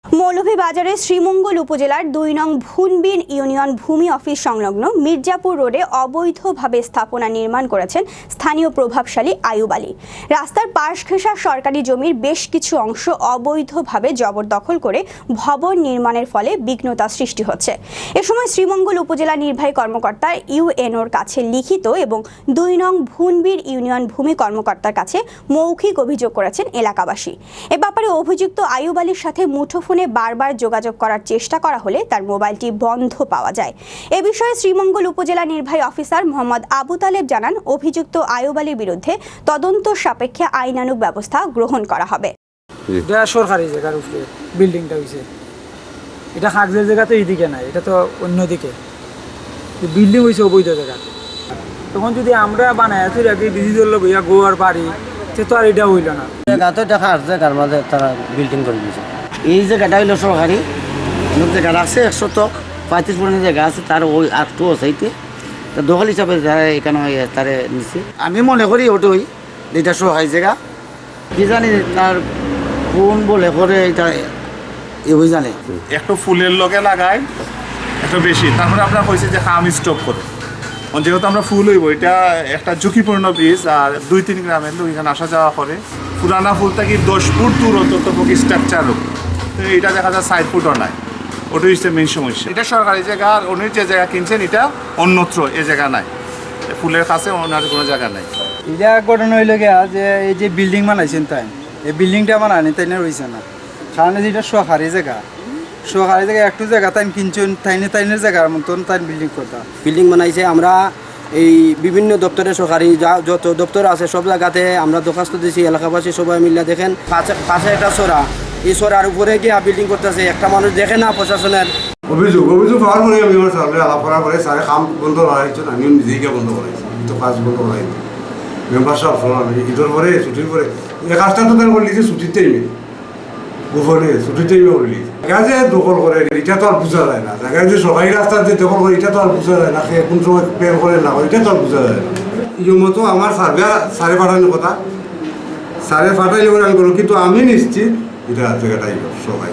মৌলভীবাজারের শ্রীমঙ্গল উপজেলার ২ নং ভুনবির ইউনিয়ন ভূমি অফিস সংলগ্ন মির্জাপুর রোডে অবৈধভাবে স্থাপনা নির্মাণ করেছেন স্থানীয় প্রভাবশালী আইয়ুব আলী। রাস্তার পাশ ঘেঁষা সরকারি জমির বেশ কিছু অংশ অবৈধভাবে জবরদখল করে ভবন নির্মাণের ফলে বিঘ্নতা সৃষ্টি হচ্ছে। এ সময় শ্রীমঙ্গল উপজেলা নির্বাহী কর্মকর্তা ইউএনওর কাছে লিখিত এবং ২ নং ভুনবির ইউনিয়ন ভূমি কর্মকর্তার কাছে মৌখিক অভিযোগ করেছেন এলাকাবাসী। এ ব্যাপারে অভিযুক্ত আইয়ুব আলীর সাথে মুঠোফোনে বারবার যোগাযোগ করার চেষ্টা করা হলে তার মোবাইলটি বন্ধ পাওয়া যায়। এ বিষয়ে শ্রীমঙ্গল উপজেলা নির্বাহী অফিসার মোহাম্মদ আবু তালেব জানান, অভিযুক্ত আইয়ুব আলীর বিরুদ্ধে তদন্ত সাপেক্ষে আইনানুগ ব্যবস্থা গ্রহণ করা হবে। এটা সরকারি জায়গার উপরে বিল্ডিংটা হয়েছে, এটা কাগজের জায়গা তো এইদিকে নাই, এটা তো অন্যদিকে বিল্ডিং হয়েছে অবৈধ জায়গা। তখন যদি আমরা বানাই তুই আগে ডিজিটাল বইয়া গোয়ার বাড়ি সে তো আর এটা হইল না। জায়গা তো দেখা আসছে তার মাঝে তারা বিল্ডিং করে দিয়েছে। এই জায়গাটা হইলো সরকারি, অনেক জায়গা আছে 135 পরিমাণ জায়গা আছে, তার ওই একটু ওসাইতে তা দখল হিসাবে যারা এখানে তারা নিচ্ছে। আমি মনে করি ওটাই যেটা সরকারি জায়গা, কি জানি তার কোন বলে করে এটা এভাবে জানে। একটু ফুলের লগে লাগায় একটু বেশি, তারপরে আপনার কইছে যে আমি স্টপ করে, যেহেতু আমরা ফুল হইব এটা একটা ঝুঁকিপূর্ণ ব্রিজ, আর 2-3 গ্রামের লোক এখানে আসা যাওয়া করে। পুরানা ফুল থেকে 10 ফুট দূর অন্ততপক্ষে স্ট্রাকচারও, তো এটা দেখা যায় 60 ফুটও নাই। ওটাই হচ্ছে মেন সমস্যা। এটা সরকারি জায়গা, আর উনি যে জায়গা কিনছেন এটা অন্যত্র, এ জায়গা নাই, ফুলের কাছে ওনার কোনো জায়গা নাই। এটা ঘটনা হইল গিয়া যে এই যে বিল্ডিং বানাইছেন তাই এই বিল্ডিংটা বানানি তাই না রয়েছে না, কারণ যেটা সরকারি জায়গা, সরকারি জায়গা একটু জায়গা তাই কিনছেন তাইনের জায়গার মতন তাই বিল্ডিং করতা বিল্ডিং বানাইছে। আমরা এই বিভিন্ন দপ্তরে সরকারি যত দপ্তর আছে সব জায়গাতে আমরা দরখাস্ত দিয়েছি, এলাকাবাসী সবাই মিলে দেখেন পাশে একটা সরা, এই সরার উপরে গিয়ে বিল্ডিং করতেছে, একটা মানুষ দেখে না প্রশাসনের। অভিযোগ পাওয়ার পরে আমি আমার সামনে আলাপ করার পরে স্যারে কাম বন্ধ করাইছেন, আমিও নিজেই গিয়ে বন্ধ করাইছি, তো কাজ বন্ধ করাই মেম্বার সব শোনান ঈদের পরে ছুটির পরে এই কাজটা তো তার করলিছে ছুটির টাইমে, গোপনে ছুটির টাইমে করলি জায়গা যে দখল করে এটা তো আর বোঝা যায় না। জায়গায় যে সরকারি রাস্তা যে দখল করে এটা তো আর বোঝা যায় না, কোন সময় প্ল্যান করে না এটা তো আর বোঝা যায় না। এই মতো আমার সার্ভে সারে পাঠানোর কথা, সারে পাঠাইলে আমি করো, কিন্তু আমি নিশ্চিত এটা জায়গাটাই সবাই